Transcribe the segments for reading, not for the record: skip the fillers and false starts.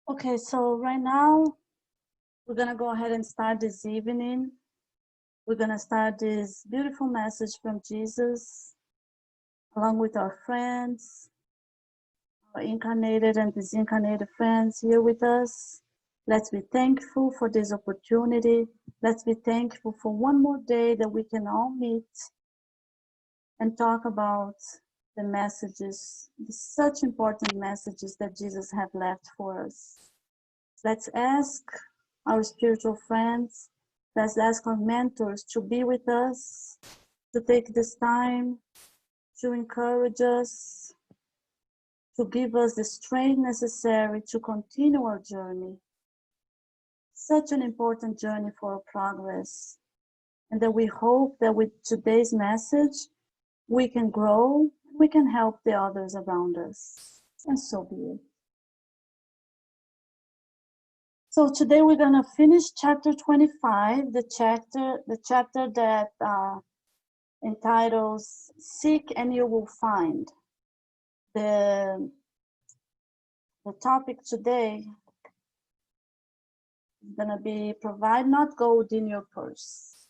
Okay, so right now we're gonna go ahead and start this evening. We're gonna start this beautiful message from Jesus, along with our friends, our incarnated and disincarnated friends here with us. Let's be thankful for this opportunity. Let's be thankful for one more day that we can all meet and talk about the messages, the such important messages that Jesus have left for us. Let's ask our spiritual friends, let's ask our mentors to be with us, to take this time to encourage us, to give us the strength necessary to continue our journey. Such an important journey for our progress. And that we hope that with today's message, we can grow, we can help the others around us. And so be it. So today we're going to finish chapter 25, the chapter that entitles Seek and You Will Find. The topic today is going to be Provide Not Gold in Your Purse.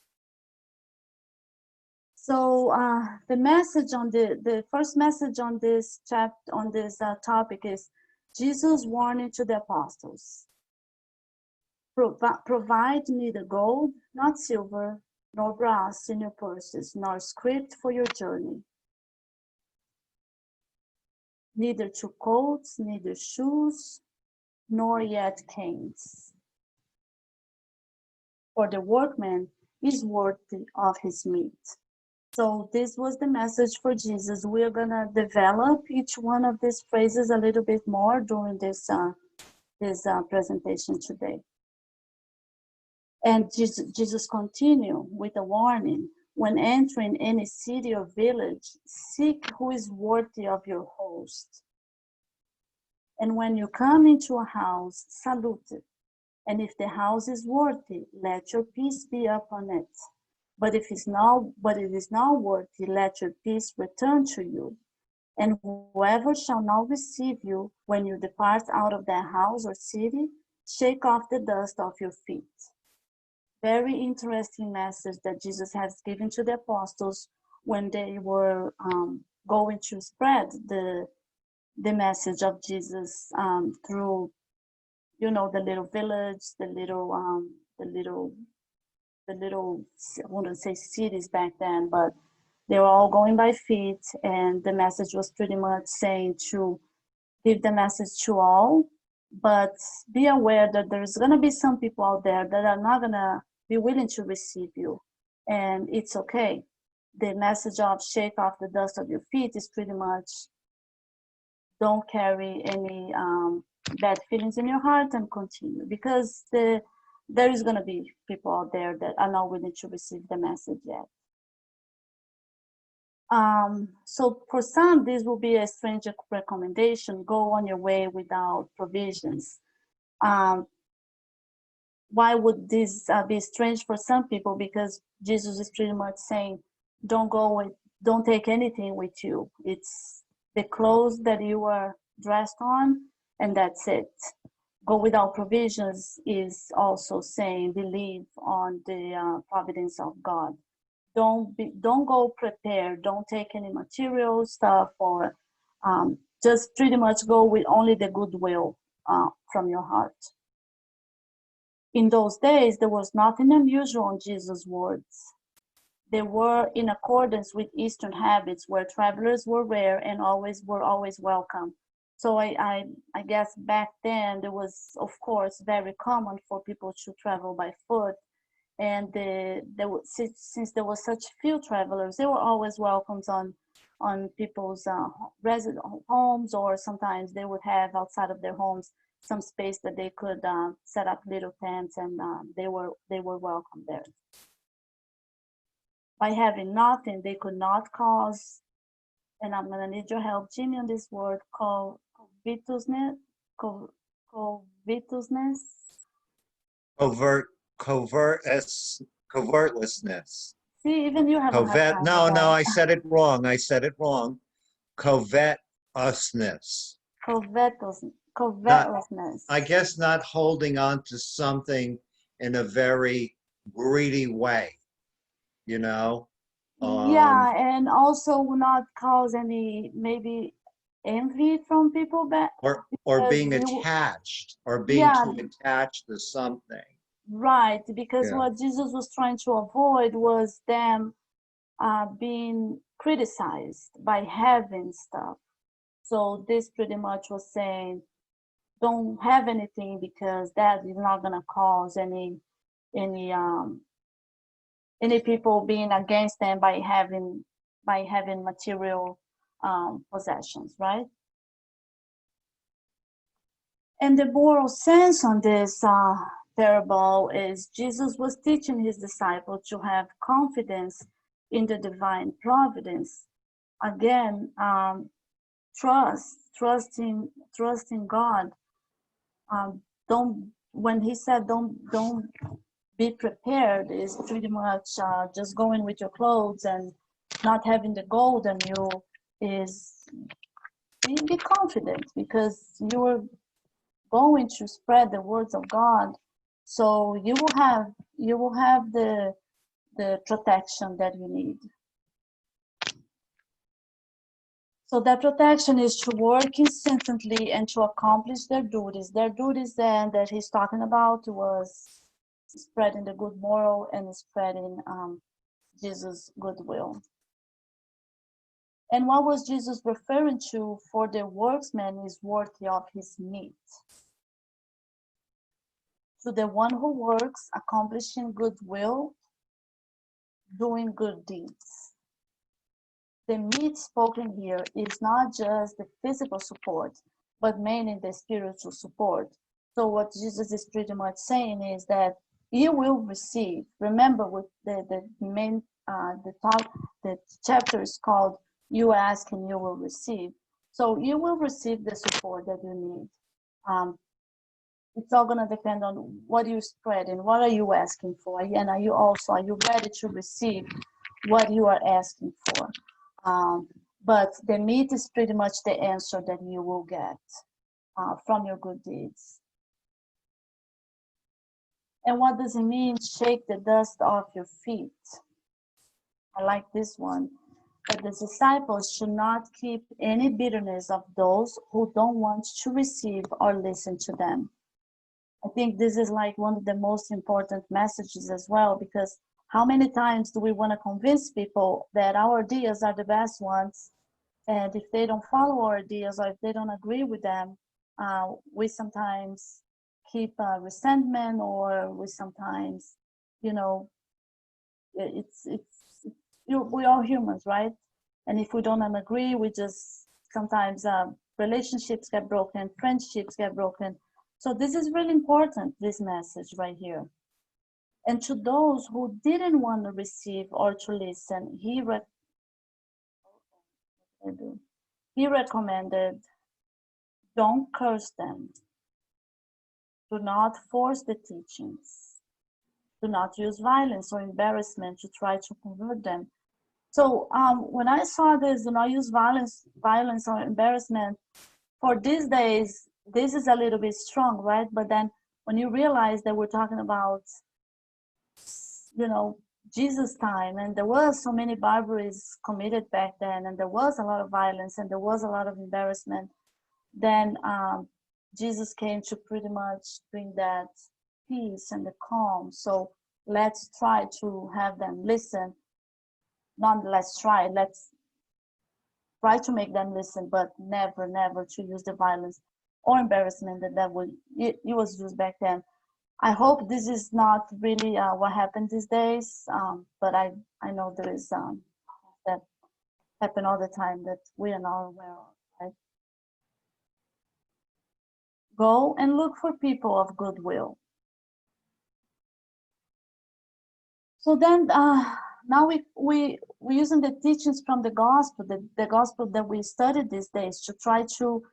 So the message on the first message on this chapter, on this topic is Jesus' warning to the apostles. Provide neither gold, not silver, nor brass in your purses, nor script for your journey. Neither two coats, neither shoes, nor yet canes. For the workman is worthy of his meat. So this was the message for Jesus. We are going to develop each one of these phrases a little bit more during this presentation today. And Jesus continued with a warning. When entering any city or village, seek who is worthy of your host. And when you come into a house, salute it. And if the house is worthy, let your peace be upon it. But if it is not worthy, let your peace return to you. And whoever shall not receive you when you depart out of that house or city, shake off the dust off your feet. Very interesting message that Jesus has given to the apostles when they were going to spread the message of Jesus through, the little village, the little, I wouldn't say cities back then, but they were all going by feet, and the message was pretty much saying to give the message to all, but be aware that there's going to be some people out there that are not going to be willing to receive you, and it's okay. The message of shake off the dust of your feet is pretty much don't carry any bad feelings in your heart and continue, because there is going to be people out there that are not willing to receive the message yet. So for some, this will be a strange recommendation: go on your way without provisions. Why would this be strange for some people? Because Jesus is pretty much saying, don't take anything with you. It's the clothes that you are dressed on, and that's it. Go without provisions is also saying believe on the providence of God. Don't go prepared. Don't take any material stuff, or just pretty much go with only the goodwill from your heart. In those days, there was nothing unusual in Jesus' words. They were in accordance with Eastern habits, where travelers were rare and were always welcome. So I guess back then there was, of course, very common for people to travel by foot, and since there were such few travelers, they were always welcomed on people's resident homes, or sometimes they would have outside of their homes some space that they could set up little tents, and they were welcome there. By having nothing, they could not cause, and I'm gonna need your help, Jimmy, on this word, covetousness. Covertlessness. See, even you have a hard time with that. No, I said it wrong. Covetousness. Covetousness. covetousness. I guess not holding on to something in a very greedy way, you know? Yeah, and also will not cause any maybe envy from people back Or because being you, attached or being yeah, too attached to something. right, because Yeah. what Jesus was trying to avoid was them being criticized by having stuff. So this pretty much was saying, don't have anything because that is not gonna cause any any people being against them by having material possessions, right? And the moral sense on this parable is Jesus was teaching his disciples to have confidence in the divine providence. Again, trusting God. Don't when he said don't be prepared is pretty much just going with your clothes and not having the gold on you is be confident because you are going to spread the words of God, so you will have the protection that you need. So that protection is to work incessantly and to accomplish their duties. Their duties then that he's talking about was spreading the good moral and spreading Jesus' goodwill. And what was Jesus referring to? For the workman is worthy of his meat. To the one who works, accomplishing goodwill, doing good deeds. The meat spoken here is not just the physical support, but mainly the spiritual support. So what Jesus is pretty much saying is that you will receive. Remember, with the main the chapter is called "You Ask and You Will Receive." So you will receive the support that you need. It's all going to depend on what you spread and what are you asking for, and are you ready to receive what you are asking for. But the meat is pretty much the answer that you will get from your good deeds. And what does it mean, shake the dust off your feet? I like this one. But the disciples should not keep any bitterness of those who don't want to receive or listen to them. I think this is like one of the most important messages as well, because how many times do we want to convince people that our ideas are the best ones? And if they don't follow our ideas or if they don't agree with them, we sometimes keep resentment, or we sometimes, you know, we're all humans, right? And if we don't agree, we just sometimes relationships get broken, friendships get broken. So this is really important, this message right here. And to those who didn't want to receive or to listen, he recommended, don't curse them. Do not force the teachings. Do not use violence or embarrassment to try to convert them. So when I saw this, do not use violence or embarrassment, for these days, this is a little bit strong, right? But then when you realize that we're talking about, Jesus' time, and there was so many barbaries committed back then, and there was a lot of violence, and there was a lot of embarrassment, then Jesus came to pretty much bring that peace and the calm. So let's try to have them listen. Let's try to make them listen, but never to use the violence or embarrassment it was used back then. I hope this is not really what happened these days, but I know there is that happen all the time that we are not aware of, right? Go and look for people of goodwill. So then now we're using the teachings from the gospel, the gospel that we studied these days, to try to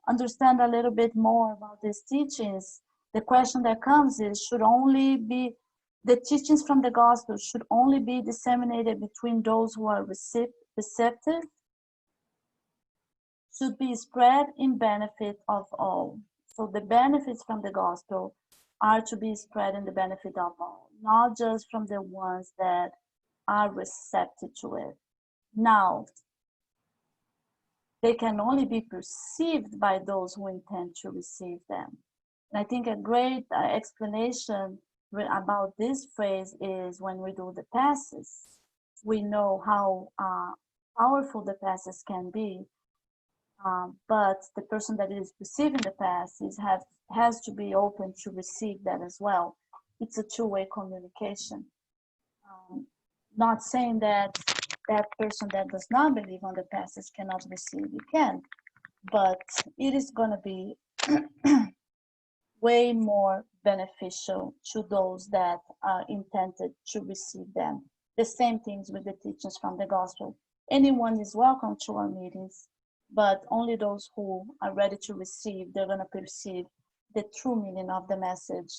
understand a little bit more about these teachings. The question that comes is, the teachings from the gospel should only be disseminated between those who are receptive? should be spread in benefit of all. So the benefits from the gospel are to be spread in the benefit of all, not just from the ones that are receptive to it. Now, they can only be perceived by those who intend to receive them. And I think a great explanation about this phrase is when we do the passes. We know how powerful the passes can be, but the person that is receiving the pass has to be open to receive that as well. It's a two-way communication. Not saying that that person that does not believe on the passes cannot receive, it can, but it is going to be way more beneficial to those that are intended to receive them. The same things with the teachings from the gospel. Anyone is welcome to our meetings, but only those who are ready to receive, they're going to perceive the true meaning of the message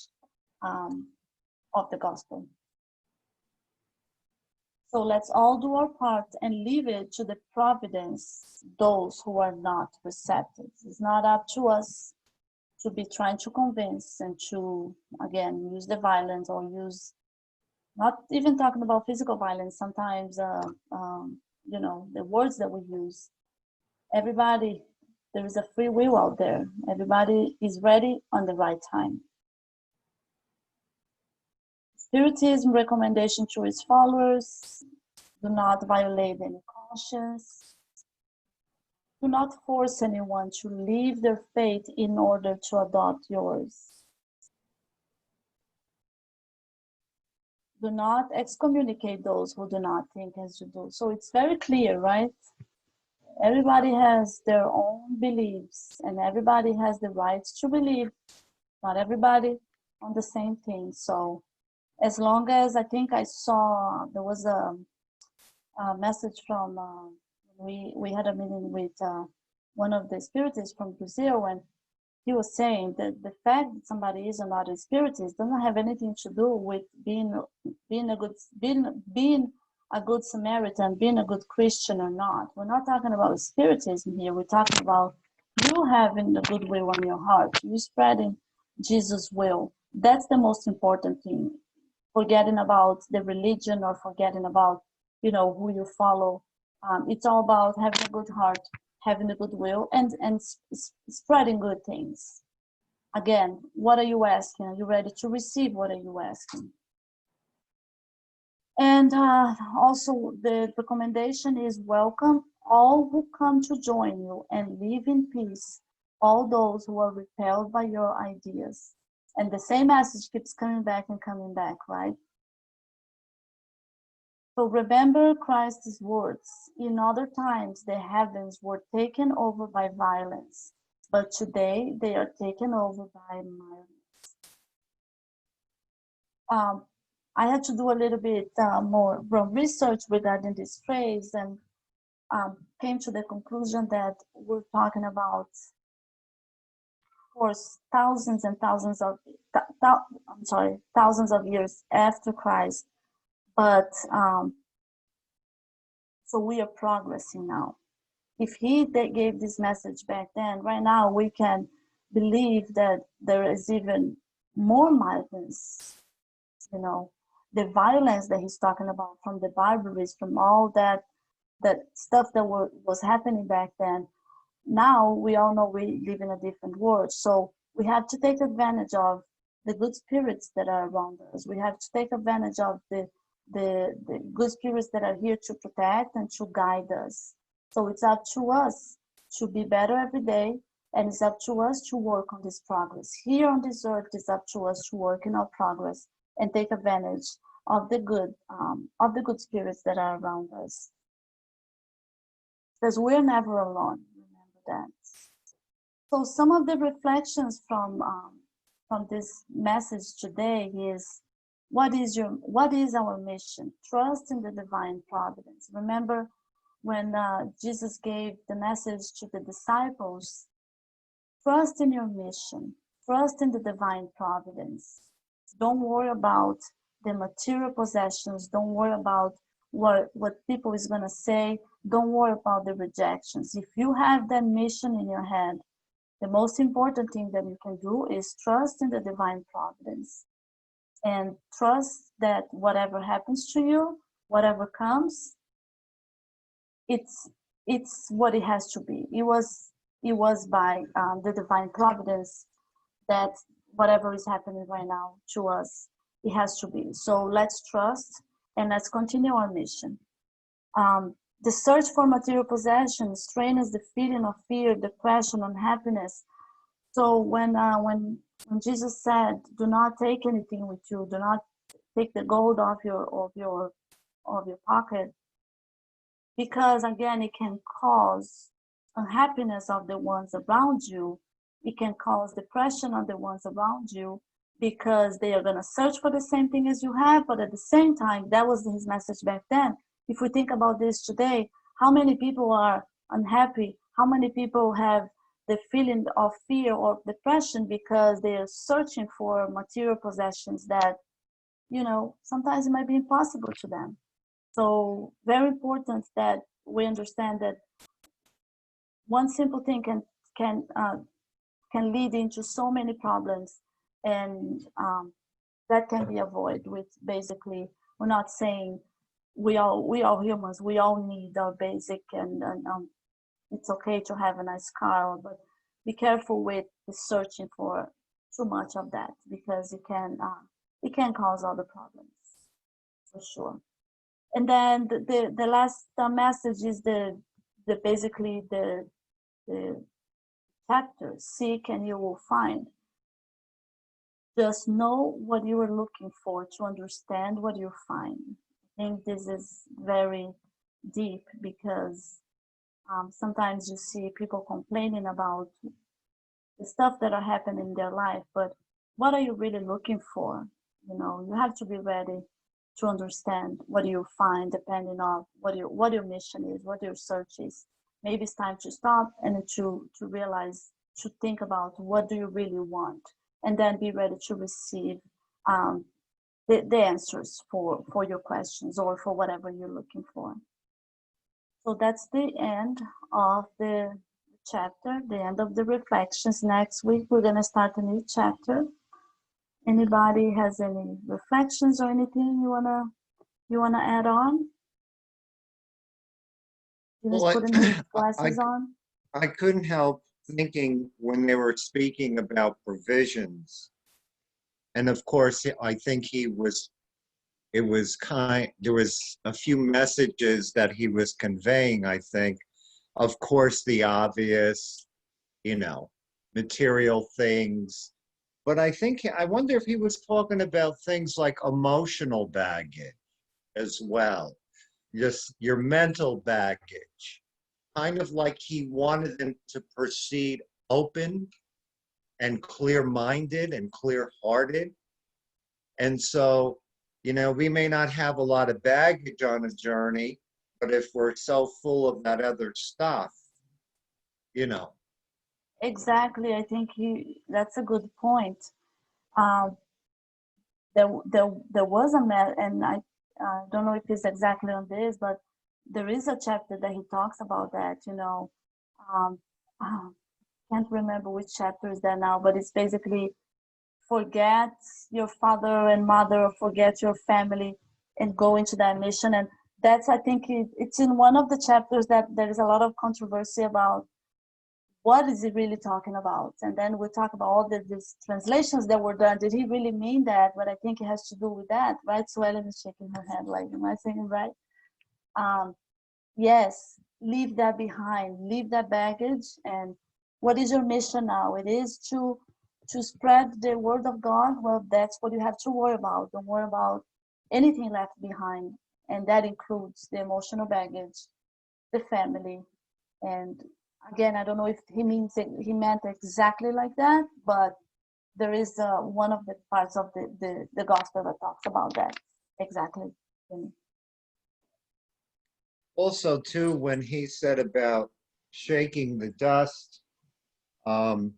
of the gospel. So let's all do our part and leave it to the providence, those who are not receptive. It's not up to us to be trying to convince and to, again, use the violence or use, not even talking about physical violence, sometimes, the words that we use. Everybody, there is a free will out there. Everybody is ready on the right time. Spiritism recommendation to its followers: do not violate any conscience. Do not force anyone to leave their faith in order to adopt yours. Do not excommunicate those who do not think as you do. So it's very clear, right? Everybody has their own beliefs and everybody has the right to believe. Not everybody on the same thing. So as long as, I think I saw, there was a message from, we had a meeting with one of the spiritists from Brazil, and he was saying that the fact that somebody is or not a spiritist doesn't have anything to do with being a good Samaritan, being a good Christian or not. We're not talking about spiritism here. We're talking about you having the goodwill on your heart, you spreading Jesus' will. That's the most important thing. Forgetting about the religion or forgetting about, who you follow. It's all about having a good heart, having a good will, and spreading good things. Again, what are you asking? Are you ready to receive? What are you asking? And also the recommendation is welcome all who come to join you and live in peace, all those who are repelled by your ideas. And the same message keeps coming back and coming back, right? So remember Christ's words. In other times, the heavens were taken over by violence, but today they are taken over by mildness. I had to do a little bit more research regarding this phrase and came to the conclusion that we're talking about, of course, thousands and thousands of, thousands of years after Christ. But so we are progressing now. If he gave this message back then, right now we can believe that there is even more mildness. The violence that he's talking about from the barbaries, from all that stuff that was happening back then. Now we all know we live in a different world, so we have to take advantage of the good spirits that are around us. We have to take advantage of the good spirits that are here to protect and to guide us. So it's up to us to be better every day, and it's up to us to work on this progress. Here on this earth, it's up to us to work in our progress and take advantage of the good spirits that are around us. Because we're never alone, remember that. So some of the reflections from this message today is, what is our mission? Trust in the divine providence. Remember when Jesus gave the message to the disciples, trust in your mission, trust in the divine providence. Don't worry about the material possessions, don't worry about what people is going to say. Don't worry about the rejections. If you have that mission in your head, the most important thing that you can do is trust in the divine providence and trust that whatever happens to you, whatever comes, it's what it has to be. It was by the divine providence that whatever is happening right now to us, it has to be. So let's trust and let's continue our mission. The search for material possessions strains the feeling of fear, depression, unhappiness. So when Jesus said, "Do not take anything with you. Do not take the gold off your pocket," because again, it can cause unhappiness of the ones around you. It can cause depression on the ones around you because they are going to search for the same thing as you have. But at the same time, that was his message back then. If we think about this today, how many people are unhappy? How many people have the feeling of fear or depression because they are searching for material possessions that, sometimes it might be impossible to them. So very important that we understand that one simple thing can lead into so many problems, and that can be avoided with basically. We're not saying we all humans. We all need our basic, and it's okay to have a nice car, but be careful with the searching for too much of that because it can cause other problems for sure. And then the last message is the basically the chapter, seek and you will find. Just know what you are looking for to understand what you find. I think this is very deep because sometimes you see people complaining about the stuff that are happening in their life, but what are you really looking for? You have to be ready to understand what you find depending on what your mission is, what your search is. Maybe it's time to stop and to realize, to think about what do you really want, and then be ready to receive the answers for your questions or for whatever you're looking for. So that's the end of the chapter, the end of the reflections. Next week, we're going to start a new chapter. Anybody has any reflections or anything you wanna add on? You just Well, putting his I, glasses on. I couldn't help thinking when they were speaking about provisions. And of course, I think there was a few messages that he was conveying, I think. Of course, the obvious, material things. But I wonder if he was talking about things like emotional baggage as well, just your mental baggage, kind of like he wanted them to proceed open and clear-minded and clear-hearted. And so, we may not have a lot of baggage on a journey, but if we're so full of that other stuff, you know. Exactly. I think that's a good point. Um, there was and I don't know if it's exactly on this, but there is a chapter that he talks about that. I can't remember which chapter is that now, but it's basically forget your father and mother, or forget your family, and go into that mission. And that's, I think, it's in one of the chapters that there is a lot of controversy about what is he really talking about. And then we talk about all these translations that were done. Did he really mean that? But I think it has to do with that, right? So Ellen is shaking her head like, am I saying right? Yes, leave that behind, leave that baggage. And what is your mission now? It is to spread the word of God. Well, that's what you have to worry about. Don't worry about anything left behind. And that includes the emotional baggage, the family. And again, I don't know if he meant exactly like that, but there is one of the parts of the gospel that talks about that exactly. Also, too, when he said about shaking the dust, um,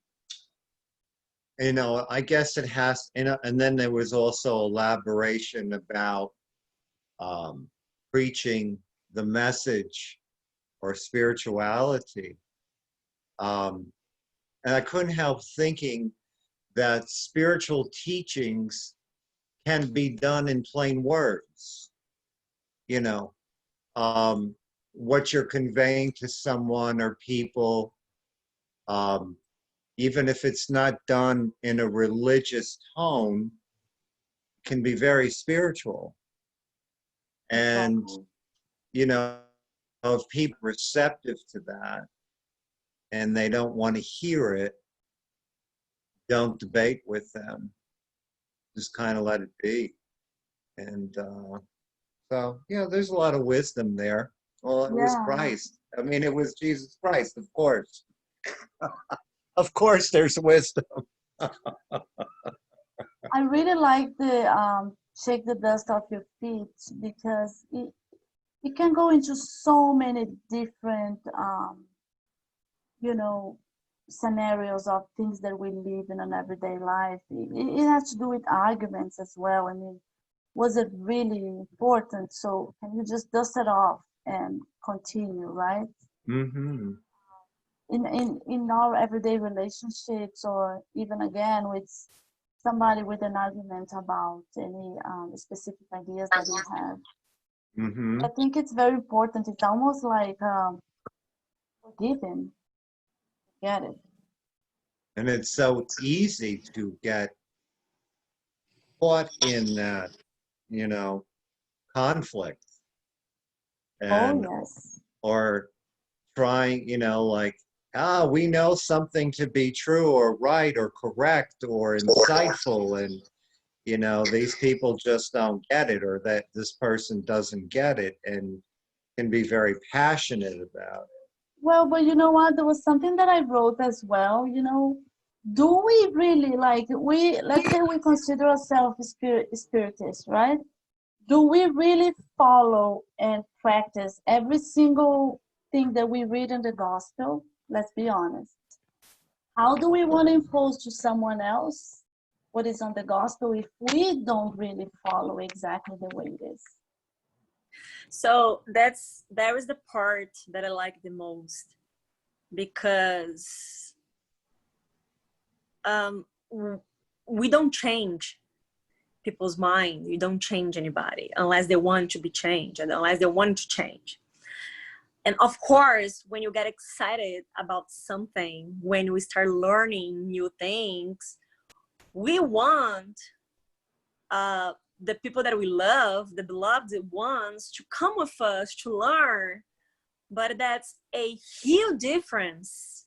I guess it has, and then there was also elaboration about, um, preaching the message or spirituality. And I couldn't help thinking that spiritual teachings can be done in plain words. You know, what you're conveying to someone or people, even if it's not done in a religious tone, can be very spiritual. And, you know, if people are receptive to that and they don't want to hear it, don't debate with them. Just kind of let it be. And so, yeah, there's a lot of wisdom there. Well, it was Yeah. Christ. I mean, it was Jesus Christ, of course. Of course, there's wisdom. I really like the shake the dust off your feet, because it can go into so many different you know, scenarios of things that we live in an everyday life. It has to do with arguments as well. I mean, was it really important? So can you just dust it off and continue, right? Mm-hmm. In our everyday relationships, or even again with somebody with an argument about any specific ideas that you have. Mm-hmm. I think it's very important. It's almost like forgiving. Get it? And it's so easy to get caught in that, you know, conflict. Oh And yes. or trying, you know, like, we know something to be true or right or correct or insightful, and, you know, these people just don't get it, or that this person doesn't get it, and can be very passionate about it. Well, but you know what? There was something that I wrote as well. You know, do we really, like, let's say we consider ourselves spiritists, right? Do we really follow and practice every single thing that we read in the gospel? Let's be honest. How do we want to impose to someone else what is on the gospel if we don't really follow exactly the way it is? So that was the part that I like the most, because we don't change people's mind. You don't change anybody unless they want to be changed and unless they want to change. And of course, when you get excited about something, when we start learning new things, we want the people that we love, the beloved ones, to come with us to learn. But that's a huge difference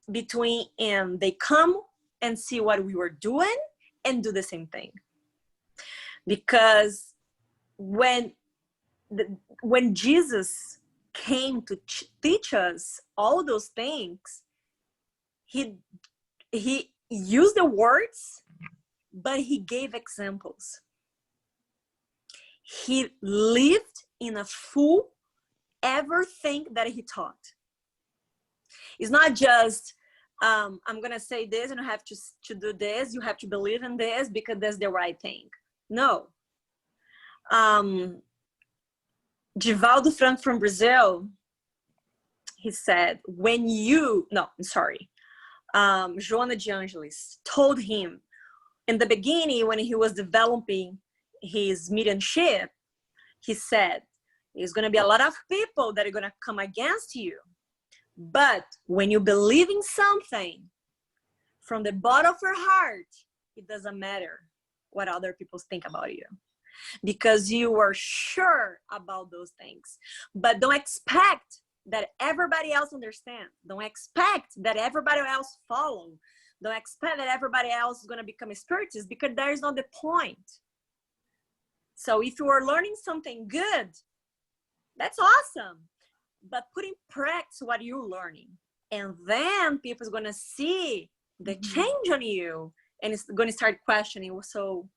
between they come and see what we were doing and do the same thing. Because when Jesus came to teach us all those things, he used the words, but he gave examples. He lived in a full everything that he taught. It's not just I'm gonna say this and you have to do this, you have to believe in this because that's the right thing. No. Divaldo Franco from Brazil, he said, Joana de Angelis told him in the beginning when he was developing his mediumship, he said, there's going to be a lot of people that are going to come against you. But when you believe in something from the bottom of your heart, it doesn't matter what other people think about you, because you are sure about those things. But don't expect that everybody else understands. Don't expect that everybody else follow. Don't expect that everybody else is going to become a spiritist, because there is not the point. So if you are learning something good, that's awesome. But put in practice what you're learning. And then people are going to see the change on you, and it's going to start questioning, so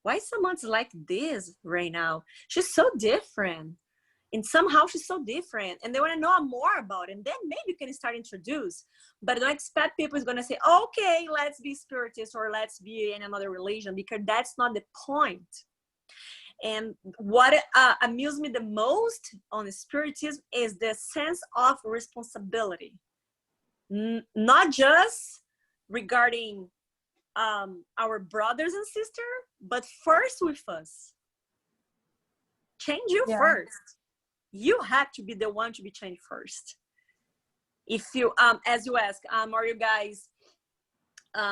why someone's like this right now? She's so different. And somehow she's so different. And they want to know more about it. And then maybe you can start introduce. But don't expect people is going to say, okay, let's be spiritist or let's be in another religion, because that's not the point. And what amused me the most on Spiritism is the sense of responsibility, not just regarding our brothers and sisters, but first with us. Change you first. You have to be the one to be changed first. If you, as you ask, are you guys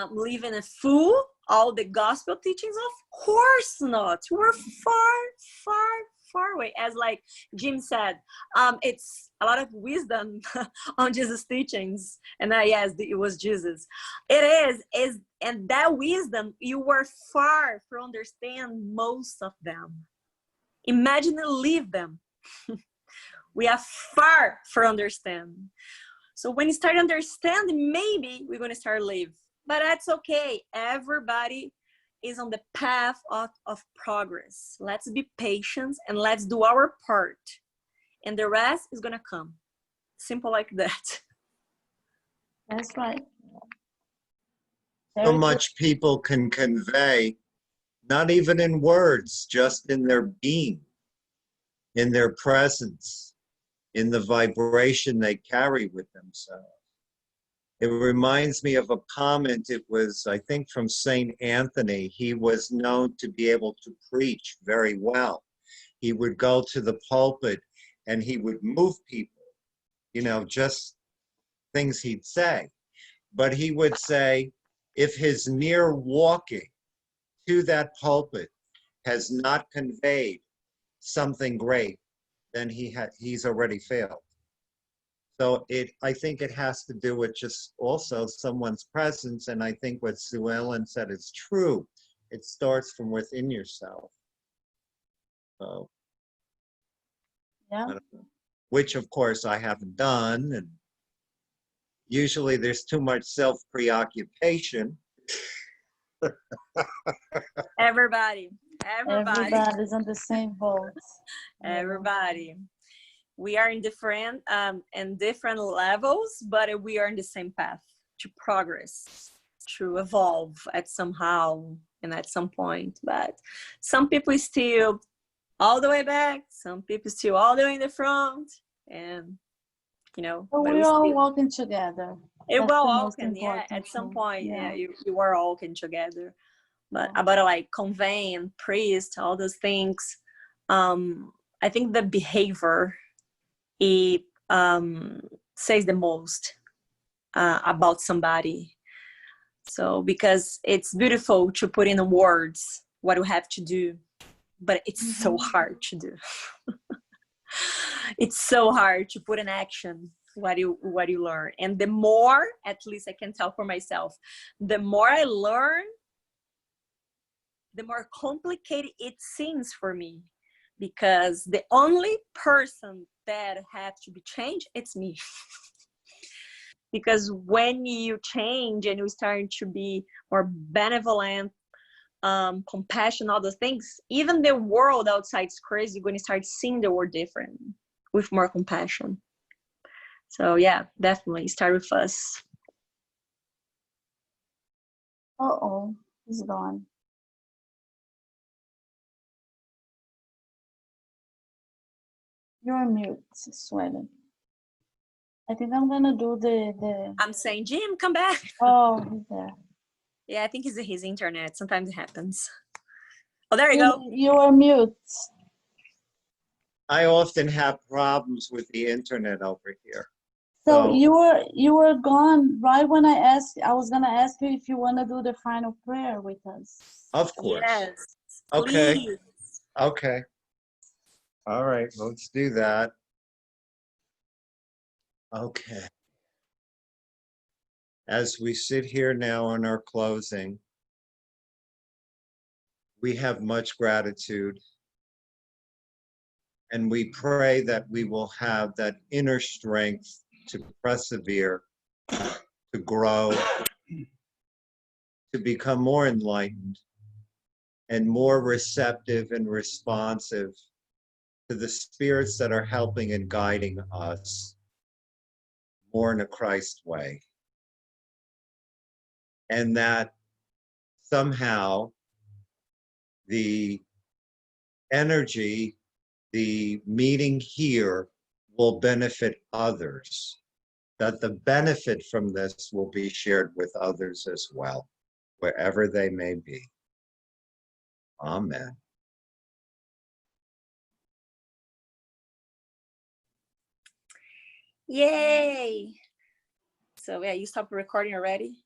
living a fool all the gospel teachings? Of course not. We're far away. As like Jim said, it's a lot of wisdom on Jesus' teachings. And yes, it was Jesus. It is, and that wisdom, you were far from understand most of them. Imagine and leave them. We are far from understand. So when you start understanding, maybe we're going to start live. But that's okay. Everybody is on the path of progress. Let's be patient and let's do our part. And the rest is going to come. Simple like that. That's right. So much people can convey, not even in words, just in their being, in their presence, in the vibration they carry with themselves. It reminds me of a comment. It was, I think, from St. Anthony. He was known to be able to preach very well. He would go to the pulpit and he would move people, you know, just things he'd say. But he would say, if his mere walking to that pulpit has not conveyed something great, then he's already failed. So I think it has to do with just also someone's presence. And I think what Sue Ellen said is true. It starts from within yourself. So, Yeah. which of course I haven't done. And usually there's too much self-preoccupation. Everybody's on the same boat. Everybody. We are in different levels, but we are in the same path to progress, to evolve at somehow and at some point. But some people still all the way back, some people still all the way in the front, and you know. But we're all walking together. It will walking, yeah. At some point, yeah, you were walking together. But about like conveying, priest, all those things, I think the behavior it says the most about somebody. So because it's beautiful to put in words what you have to do, but it's so hard to do. It's so hard to put in action what you learn. And the more, at least I can tell for myself, the more I learn, the more complicated it seems for me, because the only person that has to be changed, it's me. Because when you change and you start to be more benevolent, compassion, all those things, even the world outside is crazy. You're going to start seeing the world different with more compassion. So yeah, definitely start with us. He's gone. You're mute, Sweden. I think I'm gonna do the. I'm saying, Jim, come back. Oh, he's there. Yeah, I think it's his internet. Sometimes it happens. Oh, there you go. You are mute. I often have problems with the internet over here. So you were gone right when I was gonna ask you if you want to do the final prayer with us. Of course. Yes. Okay. Please. Okay. All right, let's do that. Okay. As we sit here now on our closing, we have much gratitude. And we pray that we will have that inner strength to persevere, to grow, to become more enlightened and more receptive and responsive to the spirits that are helping and guiding us more in a Christ way. And that somehow the energy, the meeting here will benefit others, that the benefit from this will be shared with others as well, wherever they may be. Amen. Yay! So yeah, you stopped recording already?